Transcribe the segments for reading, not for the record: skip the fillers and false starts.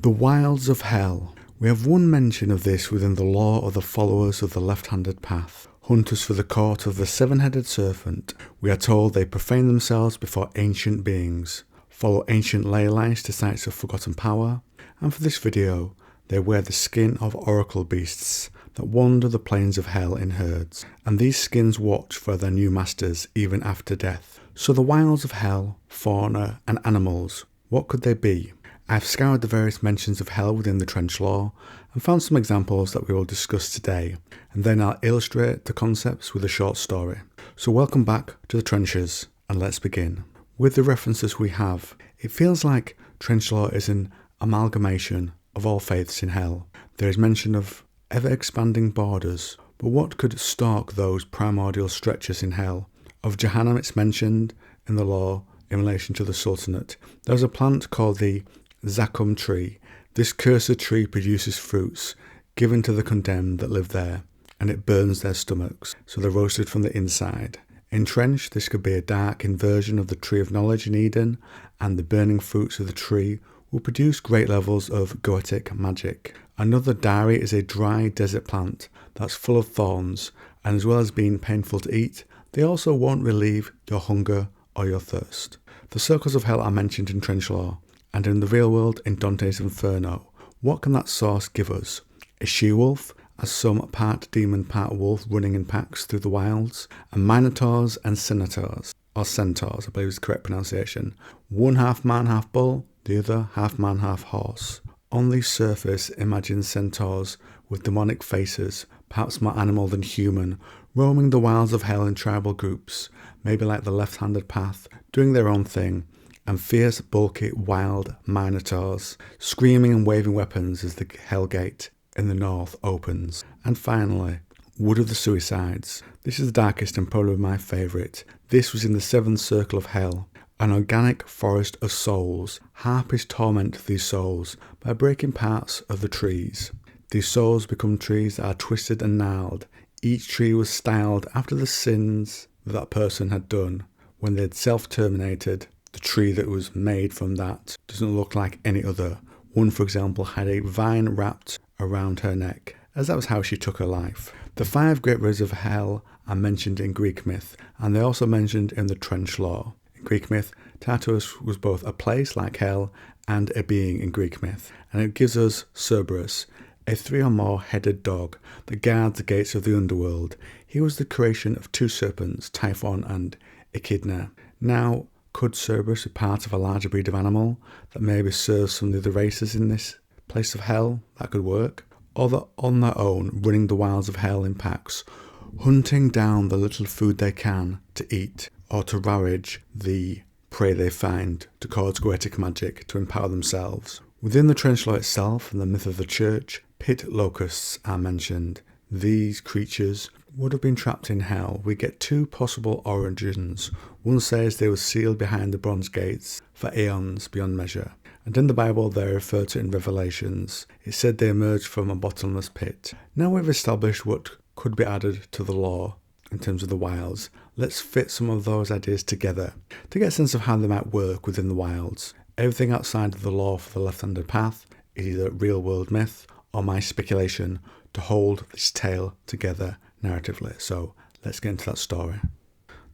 The wilds of hell. We have one mention of this within the law of the followers of the left-handed path. Hunters for the court of the seven-headed serpent. We are told they profane themselves before ancient beings, follow ancient ley lines to sites of forgotten power, and for this video, they wear the skin of oracle beasts that wander the plains of hell in herds, and these skins watch for their new masters even after death. So the wilds of hell, fauna, and animals, what could they be? I've scoured the various mentions of hell within the trench lore and found some examples that we will discuss today, and then I'll illustrate the concepts with a short story. So welcome back to the trenches, and let's begin. With the references we have, it feels like trench lore is an amalgamation of all faiths in hell. There is mention of ever-expanding borders, but what could stalk those primordial stretches in hell? Of Jahannam it's mentioned in the lore in relation to the Sultanate. There's a plant called the Zakum tree. This cursed tree produces fruits given to the condemned that live there, and it burns their stomachs, so they're roasted from the inside. In trench, this could be a dark inversion of the tree of knowledge in Eden, and the burning fruits of the tree will produce great levels of goetic magic. Another dari is a dry desert plant that's full of thorns, and as well as being painful to eat, they also won't relieve your hunger or your thirst. The circles of hell are mentioned in trench lore, and in the real world in Dante's Inferno. What can that source give us? A she-wolf, as some part demon, part wolf running in packs through the wilds, and minotaurs and centaurs, or centaurs, I believe is the correct pronunciation. One half man, half bull, the other half man, half horse. On the surface, imagine centaurs with demonic faces, perhaps more animal than human, roaming the wilds of hell in tribal groups, maybe like the left-handed path, doing their own thing, and fierce, bulky, wild minotaurs, screaming and waving weapons as the hell gate in the north opens. And finally, Wood of the Suicides. This is the darkest and probably my favourite. This was in the seventh circle of hell, an organic forest of souls. Harpies torment these souls by breaking parts of the trees. These souls become trees that are twisted and gnarled. Each tree was styled after the sins that person had done when they had self-terminated. The tree that was made from that doesn't look like any other. One, for example, had a vine wrapped around her neck, as that was how she took her life. The 5 great rivers of hell are mentioned in Greek myth, and they're also mentioned in the trench lore. In Greek myth, Tartarus was both a place like hell and a being in Greek myth, and it gives us Cerberus, a 3 or more headed dog that guards the gates of the underworld. He was the creation of 2 serpents, Typhon and Echidna. Now, could Cerberus be part of a larger breed of animal that maybe serves some of the other races in this place of hell? That could work. Or that on their own, running the wilds of hell in packs, hunting down the little food they can to eat, or to ravage the prey they find to cause goetic magic to empower themselves. Within the trench lore itself and the myth of the church, pit locusts are mentioned. These creatures would have been trapped in hell. We get 2 possible origins. One says they were sealed behind the bronze gates for aeons beyond measure, and in the Bible they're referred to in Revelations. It said they emerged from a bottomless pit. Now we've established what could be added to the lore in terms of the wilds. Let's fit some of those ideas together to get a sense of how they might work within the wilds. Everything outside of the lore for the left-handed path is either real world myth or my speculation to hold this tale together narratively. So let's get into that story.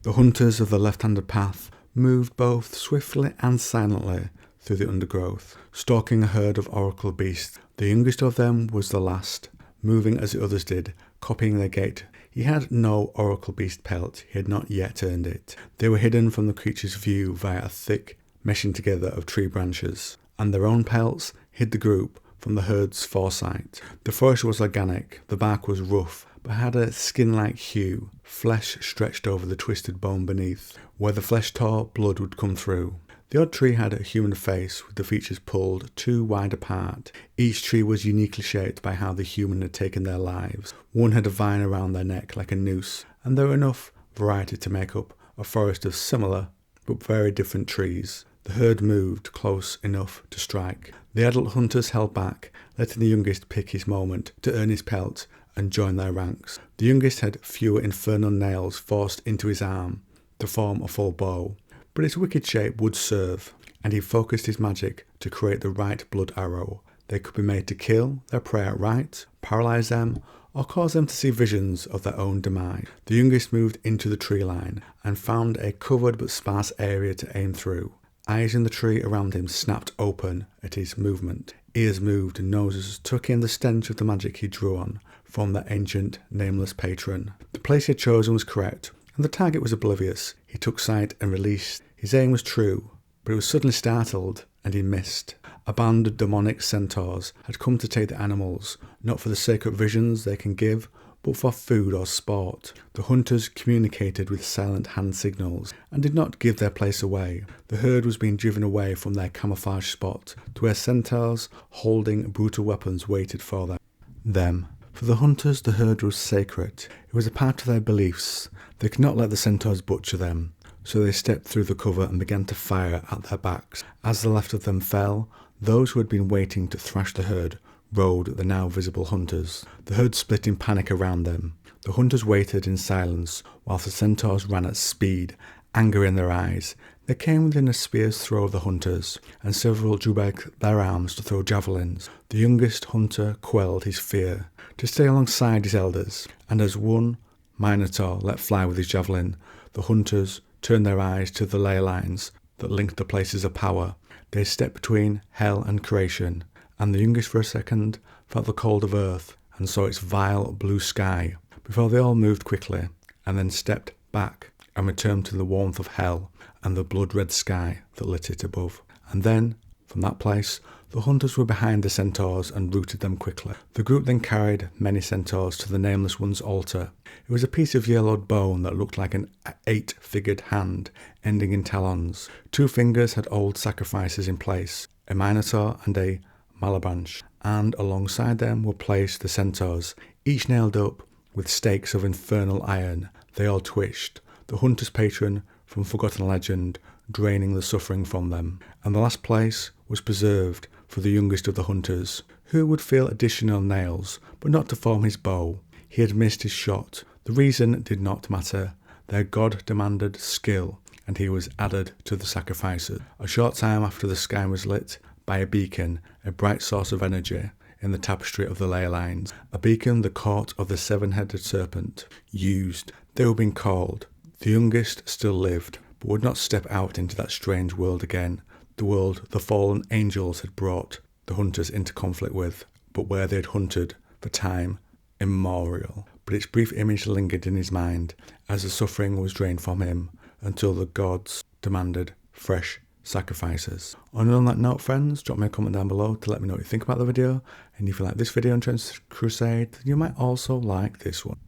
The hunters of the left-handed path moved both swiftly and silently through the undergrowth, stalking a herd of oracle beasts. The youngest of them was the last, moving as the others did, copying their gait. He had no oracle beast pelt, he had not yet earned it. They were hidden from the creature's view via a thick meshing together of tree branches, and their own pelts hid the group from the herd's foresight. The forest was organic, the bark was rough, but had a skin-like hue. Flesh stretched over the twisted bone beneath. Where the flesh tore, blood would come through. The odd tree had a human face with the features pulled 2 wide apart. Each tree was uniquely shaped by how the human had taken their lives. One had a vine around their neck like a noose, and there were enough variety to make up a forest of similar but very different trees. The herd moved close enough to strike. The adult hunters held back, letting the youngest pick his moment to earn his pelt and join their ranks. The youngest had fewer infernal nails forced into his arm to form a full bow, but its wicked shape would serve, and he focused his magic to create the right blood arrow. They could be made to kill their prey outright, paralyze them, or cause them to see visions of their own demise. The youngest moved into the tree line and found a covered but sparse area to aim through. Eyes in the tree around him snapped open at his movement. Ears moved and noses took in the stench of the magic he drew on from the ancient, nameless patron. The place he had chosen was correct, and the target was oblivious. He took sight and released. His aim was true, but he was suddenly startled, and he missed. A band of demonic centaurs had come to take the animals, not for the sacred visions they can give, but for food or sport. The hunters communicated with silent hand signals and did not give their place away. The herd was being driven away from their camouflage spot to where centaurs holding brutal weapons waited for them. For the hunters, the herd was sacred. It was a part of their beliefs. They could not let the centaurs butcher them. So they stepped through the cover and began to fire at their backs. As the left of them fell, those who had been waiting to thrash the herd rode the now visible hunters. The herd split in panic around them. The hunters waited in silence whilst the centaurs ran at speed, anger in their eyes. They came within a spear's throw of the hunters, and several drew back their arms to throw javelins. The youngest hunter quelled his fear to stay alongside his elders, and as one minotaur let fly with his javelin, the hunters turned their eyes to the ley lines that linked the places of power. They stepped between hell and creation, and the youngest for a second felt the cold of earth and saw its vile blue sky, before they all moved quickly, and then stepped back and returned to the warmth of hell and the blood-red sky that lit it above. And then, from that place, the hunters were behind the centaurs and routed them quickly. The group then carried many centaurs to the Nameless One's altar. It was a piece of yellowed bone that looked like an 8-figured hand, ending in talons. 2 fingers had old sacrifices in place, a minotaur and a malabranch, and alongside them were placed the centaurs, each nailed up with stakes of infernal iron. They all twitched, the hunter's patron from forgotten legend, draining the suffering from them. And the last place was preserved for the youngest of the hunters, who would feel additional nails, but not to form his bow. He had missed his shot. The reason did not matter. Their god demanded skill, and he was added to the sacrifices. A short time after, the sky was lit by a beacon, a bright source of energy in the tapestry of the ley lines. A beacon the court of the 7-headed serpent used. They were being called. The youngest still lived, but would not step out into that strange world again, the world the fallen angels had brought the hunters into conflict with, but where they had hunted for time immemorial. But its brief image lingered in his mind as the suffering was drained from him until the gods demanded fresh sacrifices. On that note, friends, drop me a comment down below to let me know what you think about the video, and if you like this video and Crusade, then you might also like this one.